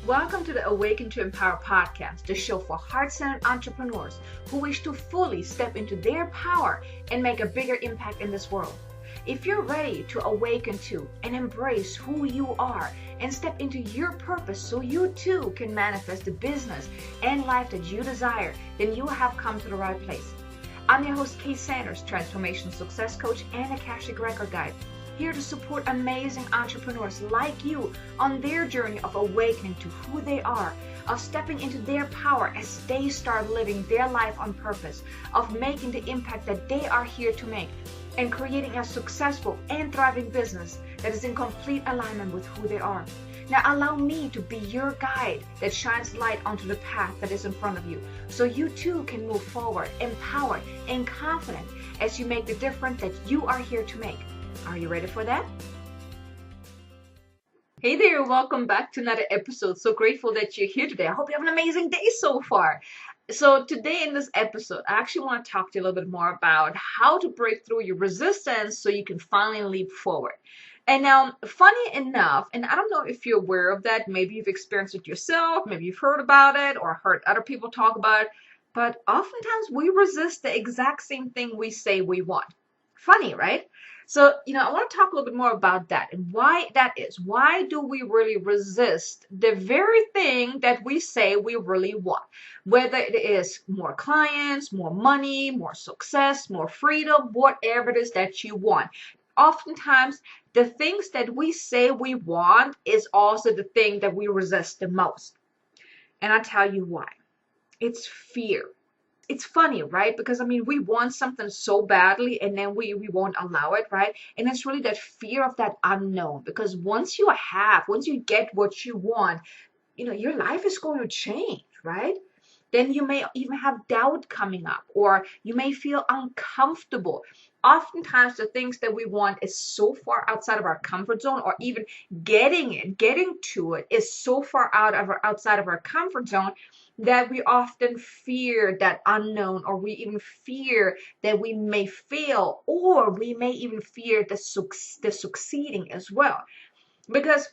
Welcome to the Awaken to Empower podcast, the show for heart-centered entrepreneurs who wish to fully step into their power and make a bigger impact in this world. If you're ready to awaken to and embrace who you are and step into your purpose so you too can manifest the business and life that you desire, then you have come to the right place. I'm your host, Kay Sanders, transformation success coach and Akashic record guide, here to support amazing entrepreneurs like you on their journey of awakening to who they are, of stepping into their power as they start living their life on purpose, of making the impact that they are here to make, and creating a successful and thriving business that is in complete alignment with who they are. Now allow me to be your guide that shines light onto the path that is in front of you, so you too can move forward, empowered and confident as you make the difference that you are here to make. Are you ready for that? Hey there, welcome back to another episode. So grateful that you're here today. I hope you have an amazing day so far. So today in this episode, I actually want to talk to you a little bit more about how to break through your resistance so you can finally leap forward. And now, funny enough, and I don't know if you're aware of that, maybe you've experienced it yourself, maybe you've heard about it or heard other people talk about it, but oftentimes we resist the exact same thing we say we want. Funny, right? So, I want to talk a little bit more about that and why that is. Why do we really resist the very thing that we say we really want? Whether it is more clients, more money, more success, more freedom, whatever it is that you want. Oftentimes, the things that we say we want is also the thing that we resist the most. And I'll tell you why. It's fear. It's funny, right? Because we want something so badly and then we won't allow it, right? And it's really that fear of that unknown, because once you get what you want, your life is going to change, right? Then you may even have doubt coming up, or you may feel uncomfortable. Oftentimes the things that we want is so far outside of our comfort zone, or even getting to it is so far outside of our comfort zone, that we often fear that unknown, or we even fear that we may fail, or we may even fear the succeeding as well. Because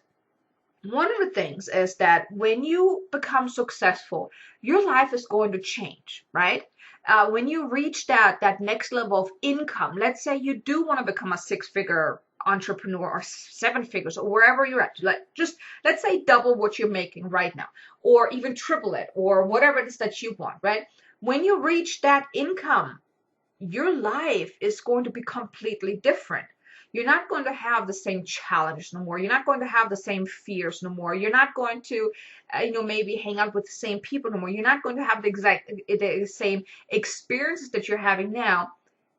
one of the things is that when you become successful, your life is going to change, right? When you reach that next level of income, let's say you do want to become a six-figure entrepreneur or seven figures or wherever you're at, let's say double what you're making right now, or even triple it, or whatever it is that you want, right? When you reach that income, your life is going to be completely different. You're not going to have the same challenges no more. You're not going to have the same fears no more. You're not going to, maybe hang out with the same people no more. You're not going to have the same experiences that you're having now.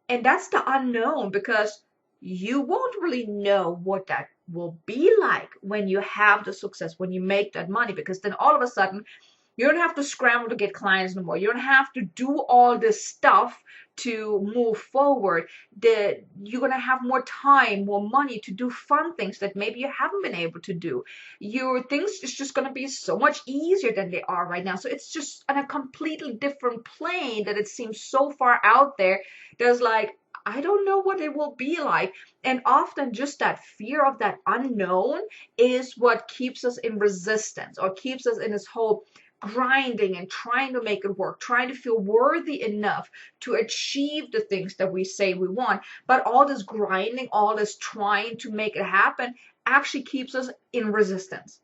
And that's the unknown, because you won't really know what that will be like when you have the success, when you make that money, because then all of a sudden, you don't have to scramble to get clients no more. You don't have to do all this stuff to move forward. You're going to have more time, more money to do fun things that maybe you haven't been able to do. Your things is just going to be so much easier than they are right now. So it's just on a completely different plane that it seems so far out there. There's I don't know what it will be like. And often just that fear of that unknown is what keeps us in resistance, or keeps us in this whole grinding and trying to make it work, trying to feel worthy enough to achieve the things that we say we want. But all this grinding, all this trying to make it happen actually keeps us in resistance.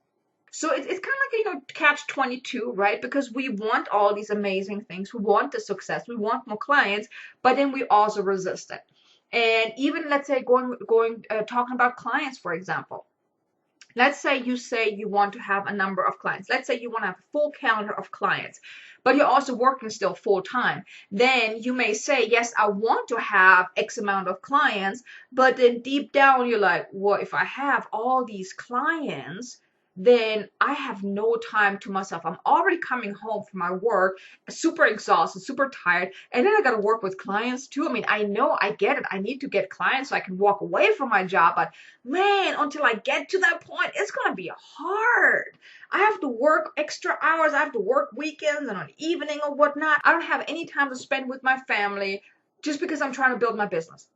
So it's kind of like, catch-22, right? Because we want all these amazing things. We want the success. We want more clients, but then we also resist it. And even, let's say, talking about clients, for example. Let's say you want to have a number of clients. Let's say you want to have a full calendar of clients, but you're also working still full time. Then you may say, yes, I want to have X amount of clients, but then deep down you're like, well, if I have all these clients, then I have no time to myself. I'm already coming home from my work, super exhausted, super tired, and then I got to work with clients too. I know, I get it. I need to get clients so I can walk away from my job, but man, until I get to that point, it's going to be hard. I have to work extra hours. I have to work weekends and on evening or whatnot. I don't have any time to spend with my family just because I'm trying to build my business.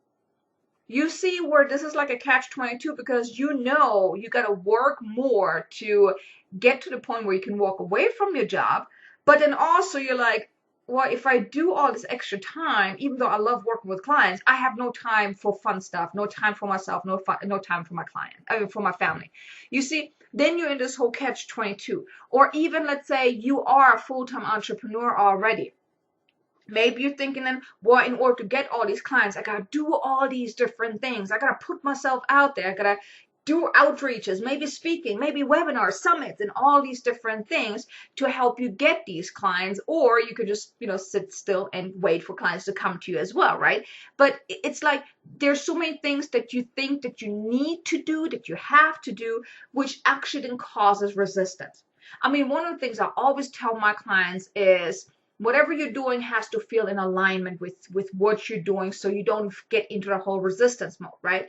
You see where this is like a catch-22, because you know you got to work more to get to the point where you can walk away from your job. But then also you're like, well, if I do all this extra time, even though I love working with clients, I have no time for fun stuff, no time for myself, no time for my client, for my family. You see, then you're in this whole catch-22. Or even let's say you are a full-time entrepreneur already. Maybe you're thinking, then, well, in order to get all these clients, I gotta do all these different things. I gotta put myself out there. I gotta do outreaches, maybe speaking, maybe webinars, summits, and all these different things to help you get these clients. Or you could just, sit still and wait for clients to come to you as well, right? But it's like there's so many things that you think that you need to do, that you have to do, which actually then causes resistance. I mean, one of the things I always tell my clients is, whatever you're doing has to feel in alignment with what you're doing, so you don't get into the whole resistance mode, right?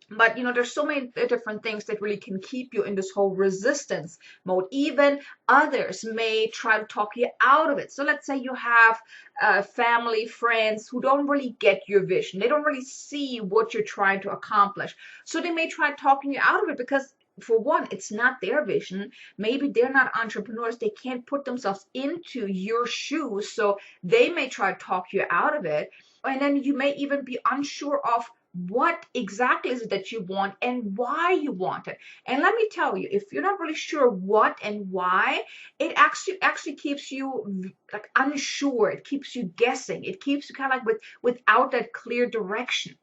But there's so many different things that really can keep you in this whole resistance mode. Even others may try to talk you out of it. So let's say you have family, friends who don't really get your vision. They don't really see what you're trying to accomplish. So they may try talking you out of it because, for one, it's not their vision. Maybe they're not entrepreneurs. They can't put themselves into your shoes. So they may try to talk you out of it. And then you may even be unsure of what exactly is it that you want and why you want it. And let me tell you, if you're not really sure what and why, it actually keeps you like unsure. It keeps you guessing. It keeps you kind of like without that clear direction.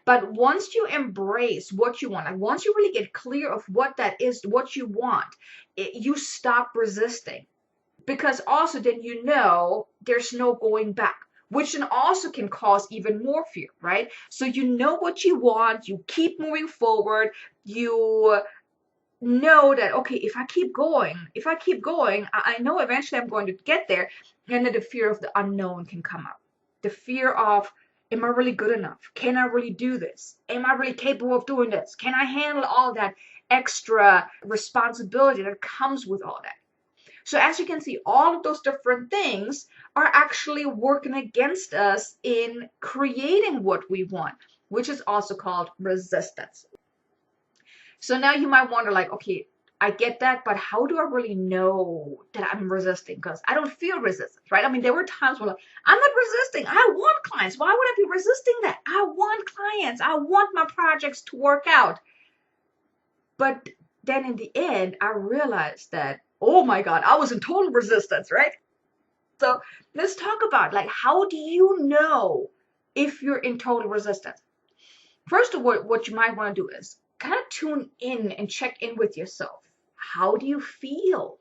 But once you embrace what you want, and once you really get clear of what that is, what you want, you stop resisting. Because also then there's no going back, which then also can cause even more fear, right? So you know what you want, you keep moving forward, you know that, okay, if I keep going, I know eventually I'm going to get there. And then the fear of the unknown can come up. The fear of, am I really good enough? Can I really do this? Am I really capable of doing this? Can I handle all that extra responsibility that comes with all that? So as you can see, all of those different things are actually working against us in creating what we want, which is also called resistance. So now you might wonder, like, okay, I get that, but how do I really know that I'm resisting? Because I don't feel resistance, right? I mean, there were times where, like, I'm not resisting. I want clients. Why would I be resisting that? I want clients. I want my projects to work out. But then in the end, I realized that, oh my God, I was in total resistance, right? So let's talk about, like, how do you know if you're in total resistance? First of all, what you might want to do is kind of tune in and check in with yourself. How do you feel?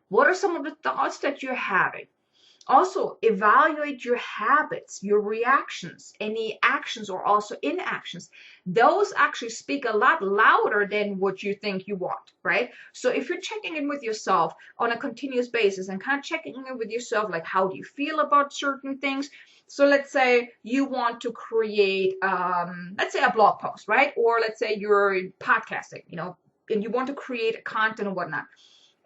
What are some of the thoughts that you're having? Also, evaluate your habits, your reactions, any actions or also inactions. Those actually speak a lot louder than what you think you want, right? So if you're checking in with yourself on a continuous basis and kind of checking in with yourself, like, how do you feel about certain things? So let's say you want to create, let's say, a blog post, right? Or let's say you're podcasting, and you want to create content and whatnot.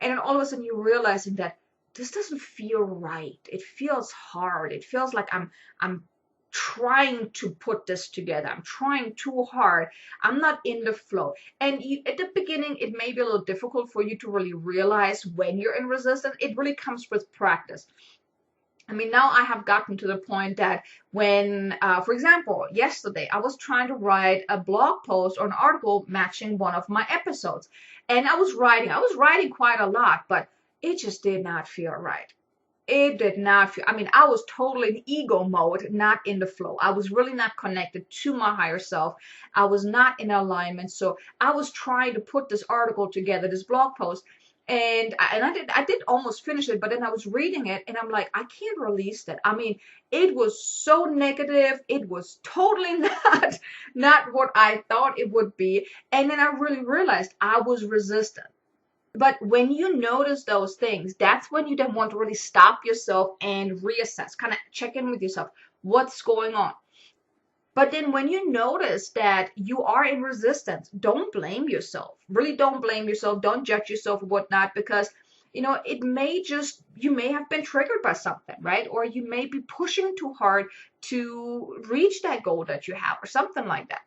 And then all of a sudden you're realizing that this doesn't feel right. It feels hard. It feels like I'm trying to put this together. I'm trying too hard. I'm not in the flow. And at the beginning, it may be a little difficult for you to really realize when you're in resistance. It really comes with practice. I mean, now I have gotten to the point that when, for example, yesterday I was trying to write a blog post or an article matching one of my episodes. And I was writing quite a lot, but it just did not feel right. It did not feel, I mean, I was totally in ego mode, not in the flow. I was really not connected to my higher self. I was not in alignment. So I was trying to put this article together, this blog post, and I did almost finish it, but then I was reading it and I'm like, I can't release that. I mean, it was so negative. It was totally not what I thought it would be. And then I really realized I was resistant. But when you notice those things, that's when you then want to really stop yourself and reassess, kind of check in with yourself. What's going on? But then when you notice that you are in resistance, don't blame yourself. Really don't blame yourself. Don't judge yourself or whatnot, because it may just, you may have been triggered by something, right? Or you may be pushing too hard to reach that goal that you have or something like that.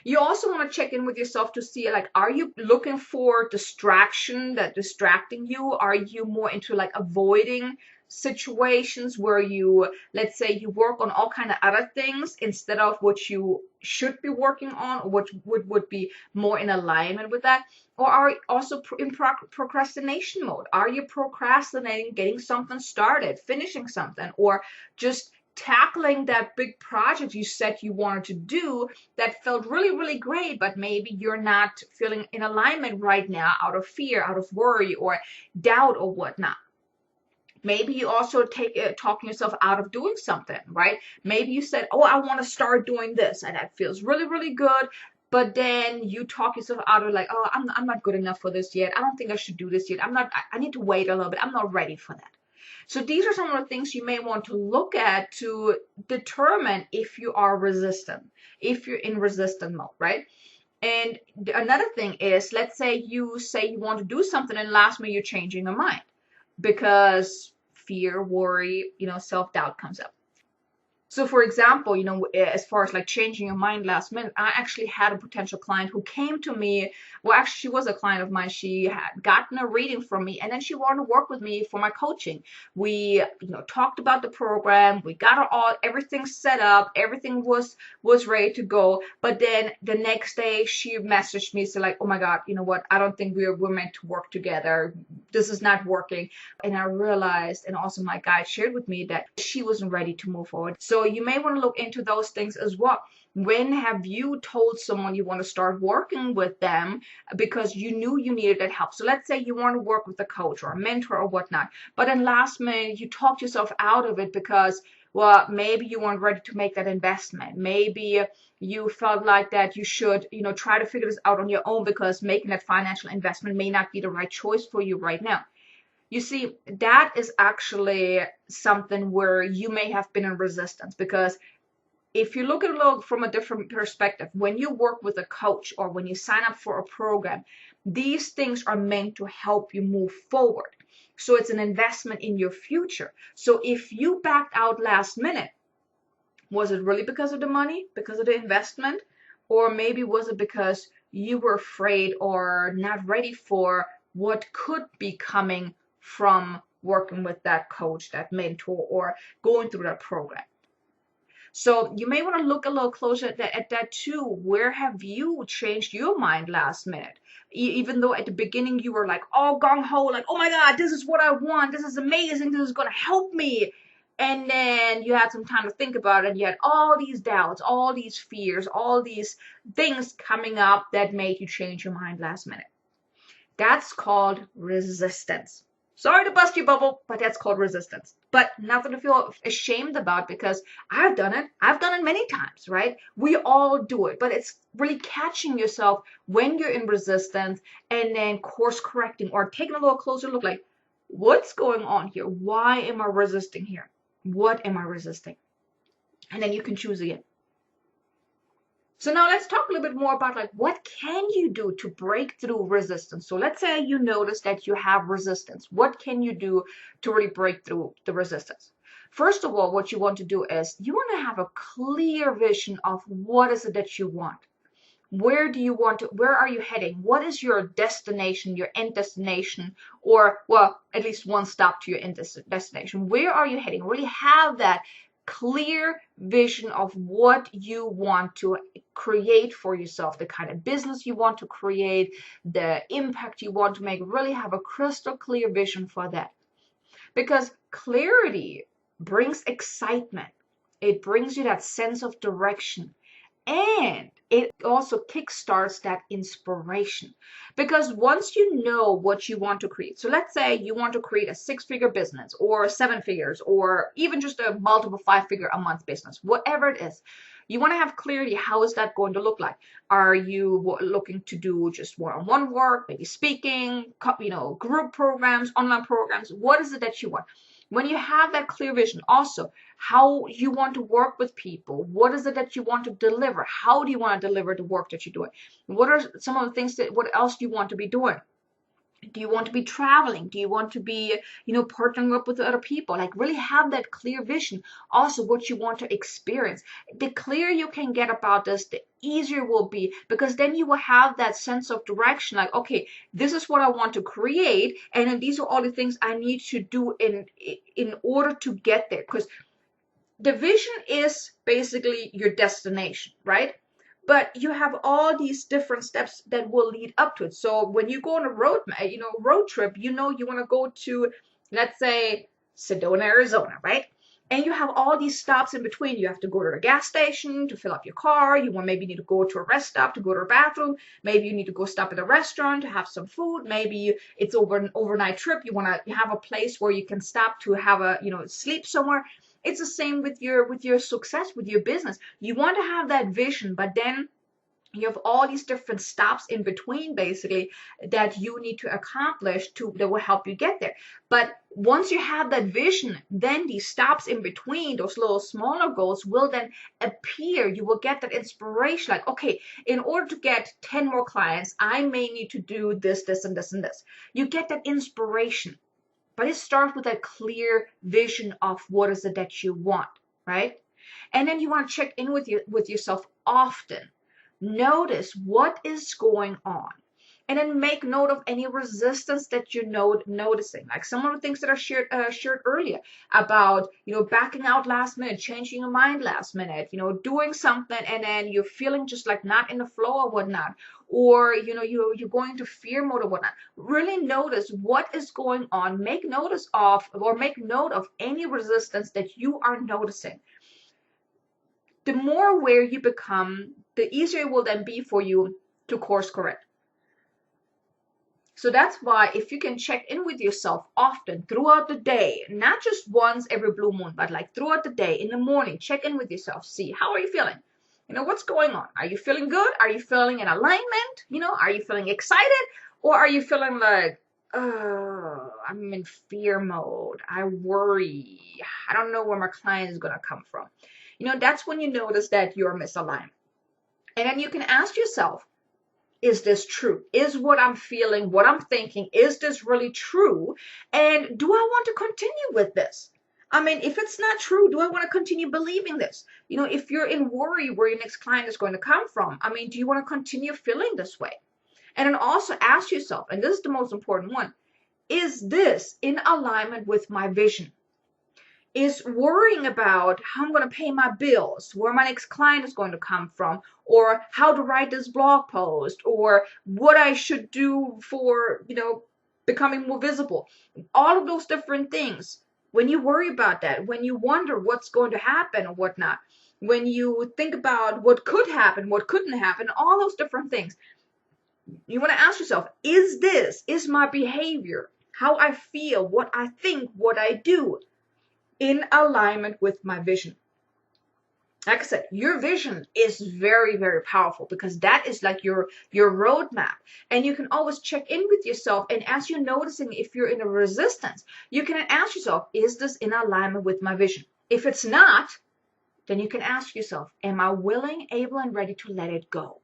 You also want to check in with yourself to see, like, are you looking for distraction that distracting you? Are you more into like avoiding situations where you, let's say, you work on all kind of other things instead of what you should be working on, or what would be more in alignment with that? Or are you also in procrastination mode? Are you procrastinating getting something started, finishing something, or just tackling that big project you said you wanted to do that felt really, really great, but maybe you're not feeling in alignment right now out of fear, out of worry, or doubt, or whatnot? Maybe you also talking yourself out of doing something, right? Maybe you said, oh, I want to start doing this, and that feels really, really good. But then you talk yourself out of like, oh, I'm not good enough for this yet. I don't think I should do this yet. I need to wait a little bit. I'm not ready for that. So these are some of the things you may want to look at to determine if you are resistant, if you're in resistant mode, right? And another thing is, let's say you want to do something and last minute you're changing your mind because fear, worry, self-doubt comes up. So for example, as far as like changing your mind last minute, I actually had a potential client who came to me. Well, actually, she was a client of mine. She had gotten a reading from me, and then she wanted to work with me for my coaching. We, talked about the program. We got everything set up. Everything was ready to go. But then the next day, she messaged me, so like, oh my God, you know what? I don't think we're meant to work together. This is not working. And I realized, and also my guide shared with me, that she wasn't ready to move forward. So you may want to look into those things as well. When have you told someone you want to start working with them because you knew you needed that help? So let's say you want to work with a coach or a mentor or whatnot, but then last minute you talked yourself out of it because, well, maybe you weren't ready to make that investment. Maybe you felt like that you should, try to figure this out on your own because making that financial investment may not be the right choice for you right now. You see, that is actually something where you may have been in resistance, because if you look at it from a different perspective, when you work with a coach or when you sign up for a program, these things are meant to help you move forward. So it's an investment in your future. So if you backed out last minute, was it really because of the money, because of the investment? Or maybe was it because you were afraid or not ready for what could be coming from working with that coach, that mentor, or going through that program? So you may want to look a little closer at that too. Where have you changed your mind last minute? Even though at the beginning you were like all gung ho, like, oh my God, this is what I want. This is amazing. This is going to help me. And then you had some time to think about it. And you had all these doubts, all these fears, all these things coming up that made you change your mind last minute. That's called resistance. Sorry to bust your bubble, but that's called resistance. But nothing to feel ashamed about, because I've done it. I've done it many times, right? We all do it, but it's really catching yourself when you're in resistance and then course correcting or taking a little closer look, like, what's going on here? Why am I resisting here? What am I resisting? And then you can choose again. So now let's talk a little bit more about, like, what can you do to break through resistance? So let's say you notice that you have resistance. What can you do to really break through the resistance? First of all, what you want to do is you want to have a clear vision of what is it that you want. Where do you want to, where are you heading? What is your destination, your end destination, or, well, at least one stop to your end destination? Where are you heading? Really have that clear vision of what you want to create for yourself, the kind of business you want to create, the impact you want to make. Really have a crystal clear vision for that. Because clarity brings excitement. It brings you that sense of direction. And it also kickstarts that inspiration, because once you know what you want to create, so let's say you want to create a 6-figure business or 7 figures or even just a multiple 5-figure a month business, whatever it is, you want to have clarity. How is that going to look like? Are you looking to do just one-on-one work, maybe speaking, group programs, online programs? What is it that you want? When you have that clear vision, also how you want to work with people, what is it that you want to deliver? How do you want to deliver the work that you're doing? What are some of the things what else do you want to be doing? Do you want to be traveling? Do you want to be, partnering up with other people? Like really have that clear vision. Also, what you want to experience. The clearer you can get about this, the easier it will be, because then you will have that sense of direction. Like, okay, this is what I want to create, and then these are all the things I need to do in order to get there. Because the vision is basically your destination, right? But you have all these different steps that will lead up to it. So when you go on a road trip, you want to go to, let's say, Sedona, Arizona, right? And you have all these stops in between. You have to go to a gas station to fill up your car. Maybe need to go to a rest stop to go to a bathroom. Maybe you need to go stop at a restaurant to have some food. Maybe it's over an overnight trip. You want to have a place where you can stop to have sleep somewhere. It's the same with your success, with your business. You want to have that vision, but then you have all these different stops in between basically that you need to accomplish that will help you get there. But once you have that vision, then these stops in between, those little smaller goals, will then appear. You will get that inspiration, like, okay, in order to get 10 more clients, I may need to do this and this and this. You get that inspiration. But it starts with a clear vision of what is it that you want, right? And then you want to check in with yourself often. Notice what is going on. And then make note of any resistance that you're noticing. Like some of the things that are shared earlier about, backing out last minute, changing your mind last minute, doing something and then you're feeling just like not in the flow or whatnot. Or, you're going into fear mode or whatnot. Really notice what is going on. Make note of any resistance that you are noticing. The more aware you become, the easier it will then be for you to course correct. So that's why if you can check in with yourself often throughout the day, not just once every blue moon, but like throughout the day, in the morning, check in with yourself. See, how are you feeling? What's going on? Are you feeling good? Are you feeling in alignment? Are you feeling excited? Or are you feeling like, oh, I'm in fear mode. I worry. I don't know where my client is going to come from. That's when you notice that you're misaligned. And then you can ask yourself, is this true? Is what I'm feeling, what I'm thinking, is this really true? And do I want to continue with this? I mean, if it's not true, do I want to continue believing this? If you're in worry where your next client is going to come from, I mean, do you want to continue feeling this way? And then also ask yourself, and this is the most important one, is this in alignment with my vision? Is worrying about how I'm going to pay my bills, where my next client is going to come from, or how to write this blog post, or what I should do for, becoming more visible. All of those different things. When you worry about that, when you wonder what's going to happen or whatnot, when you think about what could happen, what couldn't happen, all those different things, you want to ask yourself, is my behavior, how I feel, what I think, what I do, in alignment with my vision? Like I said, your vision is very, very powerful because that is like your roadmap. And you can always check in with yourself. And as you're noticing if you're in a resistance, you can ask yourself, is this in alignment with my vision? If it's not, then you can ask yourself, am I willing, able, and ready to let it go?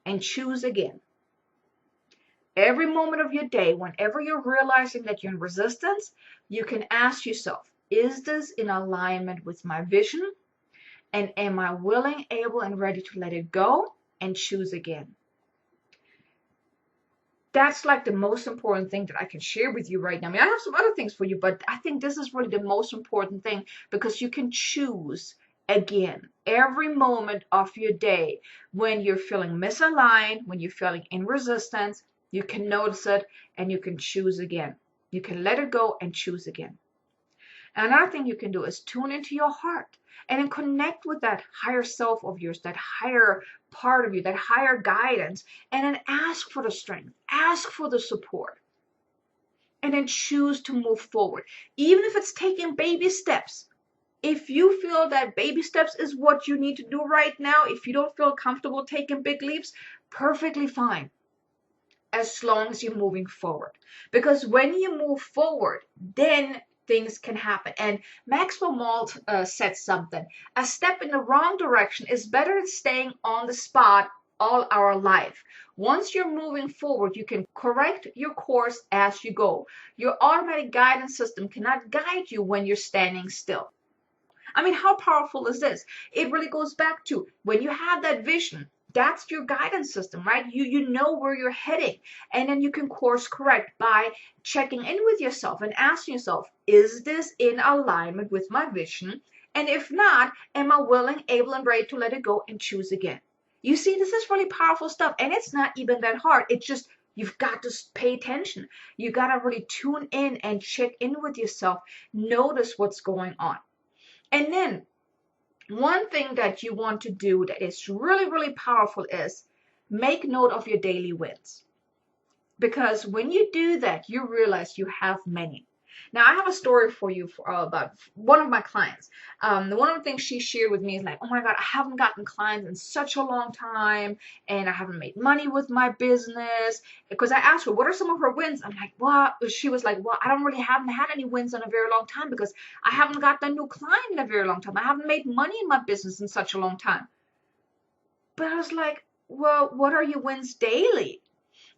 And choose again. Every moment of your day, whenever you're realizing that you're in resistance, you can ask yourself, is this in alignment with my vision? And am I willing, able, and ready to let it go and choose again? That's like the most important thing that I can share with you right now. I mean, I have some other things for you, but I think this is really the most important thing because you can choose again every moment of your day. When you're feeling misaligned, when you're feeling in resistance, you can notice it and you can choose again. You can let it go and choose again. And another thing you can do is tune into your heart and then connect with that higher self of yours, that higher part of you, that higher guidance, and then ask for the strength, ask for the support, and then choose to move forward. Even if it's taking baby steps. If you feel that baby steps is what you need to do right now, if you don't feel comfortable taking big leaps, perfectly fine. As long as you're moving forward. Because when you move forward, then things can happen. And Maxwell Maltz said something. A step in the wrong direction is better than staying on the spot all our life. Once you're moving forward, you can correct your course as you go. Your automatic guidance system cannot guide you when you're standing still. I mean, how powerful is this? It really goes back to when you have that vision, that's your guidance system, right? You know where you're heading, and then you can course correct by checking in with yourself and asking yourself, is this in alignment with my vision? And if not, am I willing, able, and ready to let it go and choose again? You see, this is really powerful stuff, and it's not even that hard. It's just you've got to pay attention. You got to really tune in and check in with yourself. Notice what's going on. And then one thing that you want to do that is really, really powerful is make note of your daily wins. Because when you do that, you realize you have many. Now, I have a story for you about one of my clients. One of the things she shared with me is like, oh my God, I haven't gotten clients in such a long time, and I haven't made money with my business. Because I asked her, what are some of her wins? I'm like, well, she was like, well, I haven't had any wins in a very long time because I haven't gotten a new client in a very long time. I haven't made money in my business in such a long time. But I was like, well, what are your wins daily?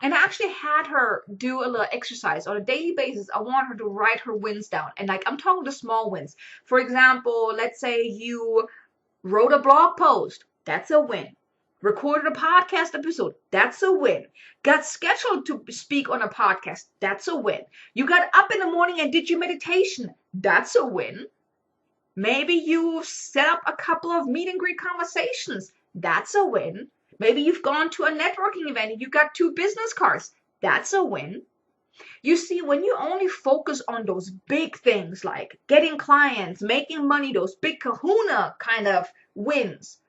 And I actually had her do a little exercise on a daily basis. I want her to write her wins down. And like, I'm talking the small wins. For example, let's say you wrote a blog post. That's a win. Recorded a podcast episode. That's a win. Got scheduled to speak on a podcast. That's a win. You got up in the morning and did your meditation. That's a win. Maybe you set up a couple of meet and greet conversations. That's a win. Maybe you've gone to a networking event and you got 2 business cards. That's a win. You see, when you only focus on those big things like getting clients, making money, those big kahuna kind of wins,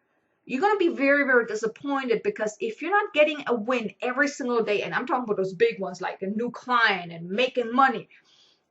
you're going to be very, very disappointed because if you're not getting a win every single day, and I'm talking about those big ones like a new client and making money,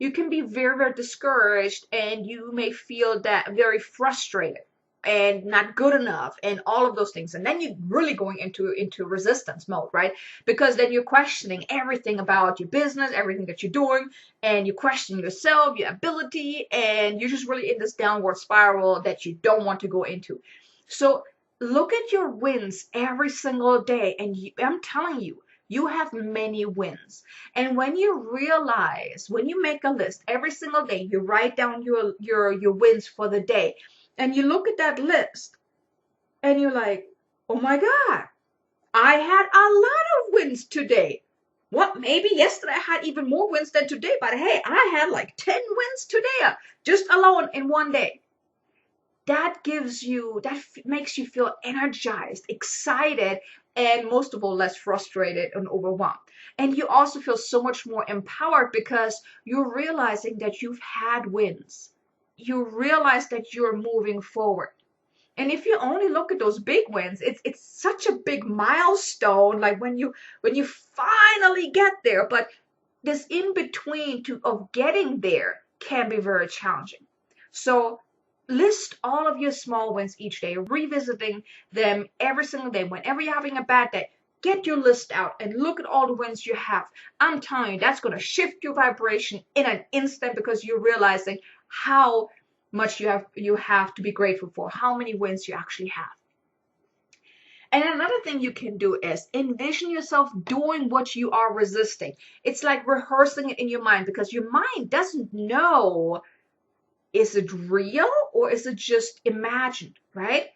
you can be very, very discouraged and you may feel that very frustrated and not good enough and all of those things. And then you're really going into resistance mode, right? Because then you're questioning everything about your business, everything that you're doing, and you question yourself, your ability, and you're just really in this downward spiral that you don't want to go into. So look at your wins every single day, and I'm telling you, you have many wins. And when you realize, when you make a list every single day, you write down your wins for the day, and you look at that list, and you're like, oh my God, I had a lot of wins today. What, maybe yesterday I had even more wins than today, but hey, I had like 10 wins today, just alone in one day. That makes you feel energized, excited, and most of all, less frustrated and overwhelmed. And you also feel so much more empowered because you're realizing that you've had wins. You realize that you're moving forward. And if you only look at those big wins, it's such a big milestone, like when you finally get there. But this in between of getting there can be very challenging. So list all of your small wins each day, revisiting them every single day. Whenever you're having a bad day, get your list out and look at all the wins you have. I'm telling you, that's going to shift your vibration in an instant because you're realizing how much you have to be grateful for, how many wins you actually have. And another thing you can do is envision yourself doing what you are resisting. It's like rehearsing it in your mind because your mind doesn't know, is it real or is it just imagined, right?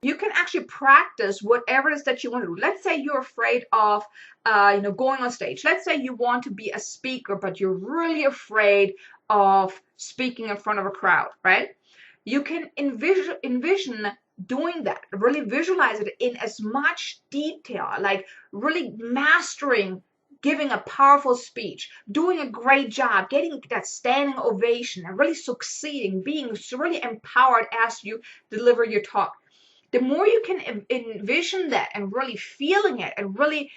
You can actually practice whatever it is that you want to do. Let's say you're afraid of, going on stage. Let's say you want to be a speaker, but you're really afraid of speaking in front of a crowd, right? You can envision doing that, really visualize it in as much detail, like really mastering giving a powerful speech, doing a great job, getting that standing ovation, and really succeeding, being really empowered as you deliver your talk. The more you can envision that and really feeling it and really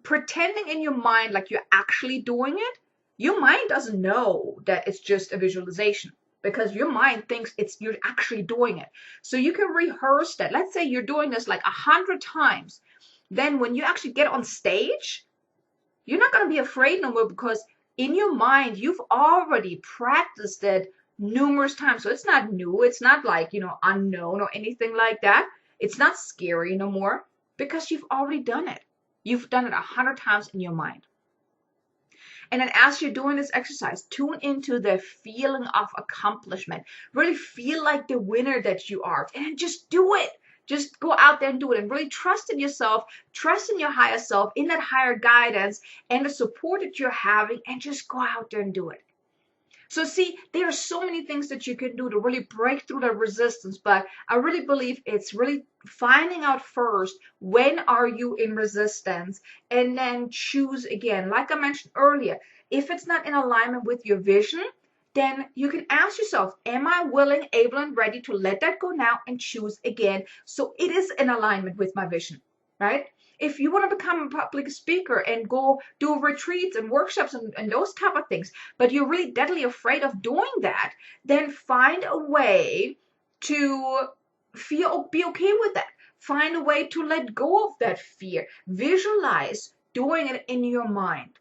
pretending in your mind like you're actually doing it, your mind doesn't know that it's just a visualization because your mind thinks you're actually doing it. So you can rehearse that. Let's say you're doing this like 100 times. Then when you actually get on stage, you're not going to be afraid no more because in your mind, you've already practiced it numerous times. So it's not new. It's not like, unknown or anything like that. It's not scary no more. because you've already done it. You've done it 100 times in your mind. And then as you're doing this exercise, tune into the feeling of accomplishment. Really feel like the winner that you are. And then just do it. Just go out there and do it. And really trust in yourself, trust in your higher self, in that higher guidance and the support that you're having. And just go out there and do it. So see, there are so many things that you can do to really break through that resistance, but I really believe it's really finding out first, when are you in resistance, and then choose again. Like I mentioned earlier, if it's not in alignment with your vision, then you can ask yourself, am I willing, able, and ready to let that go now and choose again so it is in alignment with my vision, right? If you want to become a public speaker and go do retreats and workshops and those type of things, but you're really deadly afraid of doing that, then find a way to be okay with that. Find a way to let go of that fear. Visualize doing it in your mind.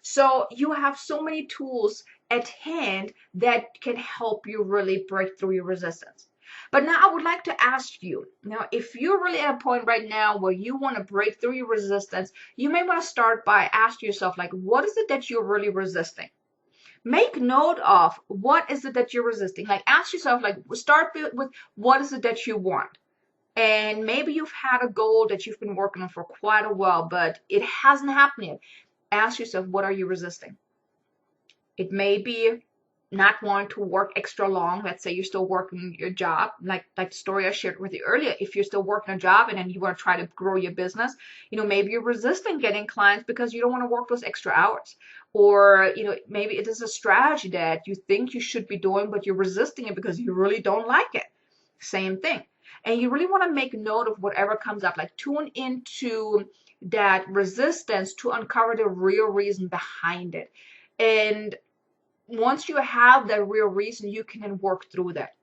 So you have so many tools at hand that can help you really break through your resistance. But now I would like to ask you, now, if you're really at a point right now where you want to break through your resistance, you may want to start by asking yourself, like, what is it that you're really resisting? Make note of what is it that you're resisting. Like, ask yourself, like, start with what is it that you want? And maybe you've had a goal that you've been working on for quite a while, but it hasn't happened yet. Ask yourself, what are you resisting? It may be not wanting to work extra long. Let's say you're still working your job, like the story I shared with you earlier. If you're still working a job and then you want to try to grow your business, maybe you're resisting getting clients because you don't want to work those extra hours. Or, maybe it is a strategy that you think you should be doing, but you're resisting it because you really don't like it. Same thing. And you really want to make note of whatever comes up, like tune into that resistance to uncover the real reason behind it. And once you have that real reason, you can then work through that.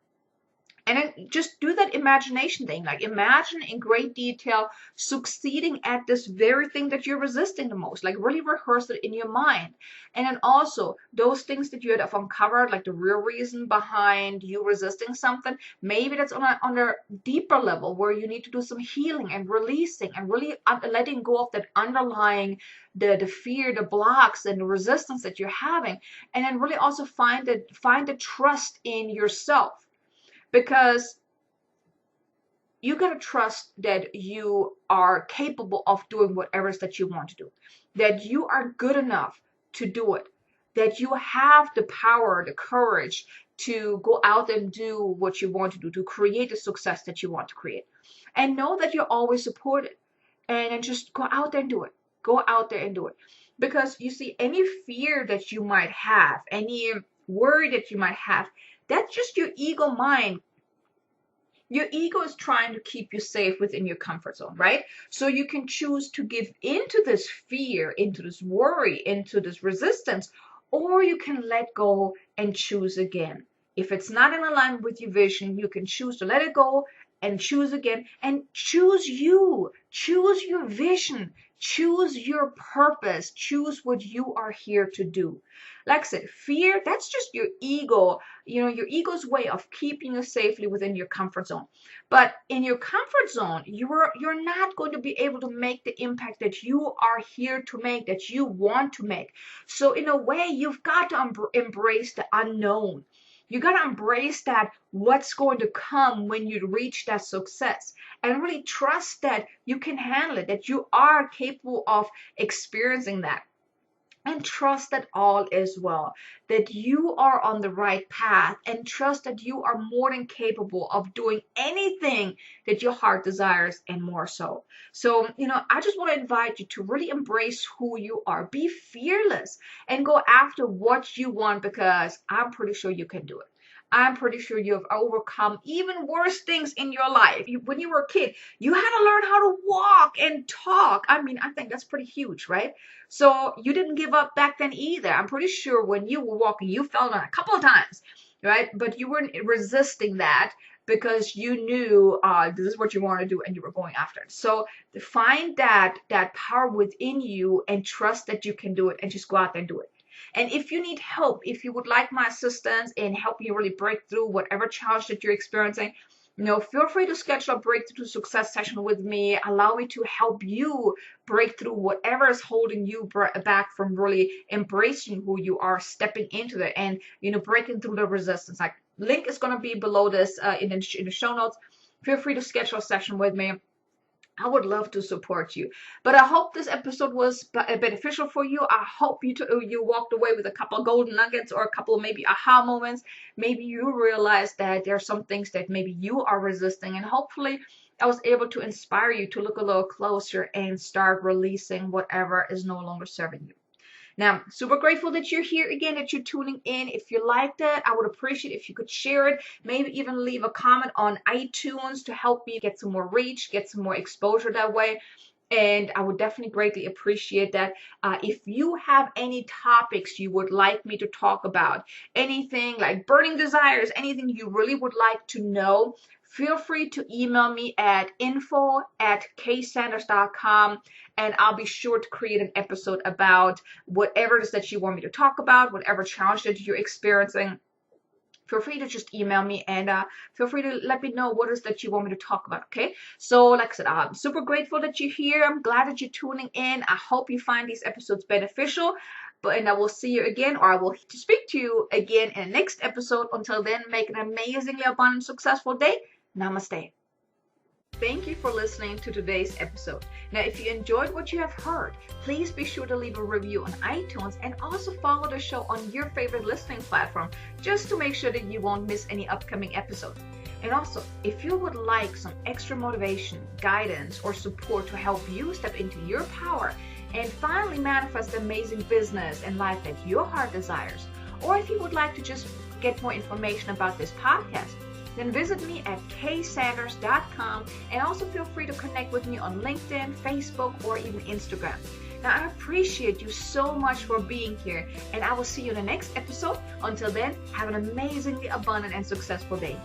And then just do that imagination thing. Like, imagine in great detail succeeding at this very thing that you're resisting the most. Like, really rehearse it in your mind. And then also those things that you have uncovered, like the real reason behind you resisting something, maybe that's on a deeper level where you need to do some healing and releasing and really letting go of that underlying the fear, the blocks, and the resistance that you're having. And then really also find the trust in yourself. Because you got to trust that you are capable of doing whatever it is that you want to do, that you are good enough to do it, that you have the power, the courage to go out and do what you want to do, to create the success that you want to create. And know that you're always supported. And then just go out there and do it. Go out there and do it. Because you see, any fear that you might have, any worry that you might have, that's just your ego mind. Your ego is trying to keep you safe within your comfort zone, right? So you can choose to give into this fear, into this worry, into this resistance, or you can let go and choose again. If it's not in alignment with your vision, you can choose to let it go and choose again, and choose you. Choose your vision. Choose your purpose. Choose what you are here to do. Like I said, fear, that's just your ego, your ego's way of keeping you safely within your comfort zone. But in your comfort zone, you're not going to be able to make the impact that you are here to make, that you want to make. So in a way, you've got to embrace the unknown. You got to embrace that what's going to come when you reach that success, and really trust that you can handle it, that you are capable of experiencing that. And trust that all is well, that you are on the right path, and trust that you are more than capable of doing anything that your heart desires and more so. So, I just want to invite you to really embrace who you are. Be fearless and go after what you want, because I'm pretty sure you can do it. I'm pretty sure you have overcome even worse things in your life. When you were a kid, you had to learn how to walk and talk. I mean, I think that's pretty huge, right? So you didn't give up back then either. I'm pretty sure when you were walking, you fell down a couple of times, right? But you weren't resisting that because you knew this is what you want to do and you were going after it. So find that power within you and trust that you can do it, and just go out there and do it. And if you need help, if you would like my assistance in helping you really break through whatever challenge that you're experiencing, Feel free to schedule a breakthrough success session with me. Allow me to help you break through whatever is holding you back from really embracing who you are, stepping into it, and breaking through the resistance. Like, link is going to be below this in the show notes. Feel free to schedule a session with me. I would love to support you. But I hope this episode was beneficial for you. I hope you walked away with a couple of golden nuggets or a couple of maybe aha moments. Maybe you realize that there are some things that maybe you are resisting, and hopefully I was able to inspire you to look a little closer and start releasing whatever is no longer serving you. Now, I'm super grateful that you're here again, that you're tuning in. If you liked it, I would appreciate if you could share it, maybe even leave a comment on iTunes to help me get some more reach, get some more exposure that way. And I would definitely greatly appreciate that. If you have any topics you would like me to talk about, anything like burning desires, anything you really would like to know, feel free to email me at info@ksanders.com, and I'll be sure to create an episode about whatever it is that you want me to talk about, whatever challenge that you're experiencing. Feel free to just email me, and feel free to let me know what it is that you want me to talk about, okay? So like I said, I'm super grateful that you're here. I'm glad that you're tuning in. I hope you find these episodes beneficial. And I will see you again, or I will speak to you again in the next episode. Until then, make an amazingly abundant, successful day. Namaste. Thank you for listening to today's episode. Now, if you enjoyed what you have heard, please be sure to leave a review on iTunes and also follow the show on your favorite listening platform, just to make sure that you won't miss any upcoming episodes. And also, if you would like some extra motivation, guidance, or support to help you step into your power and finally manifest the amazing business and life that your heart desires, or if you would like to just get more information about this podcast, then visit me at ksanders.com, and also feel free to connect with me on LinkedIn, Facebook, or even Instagram. Now, I appreciate you so much for being here, and I will see you in the next episode. Until then, have an amazingly abundant and successful day.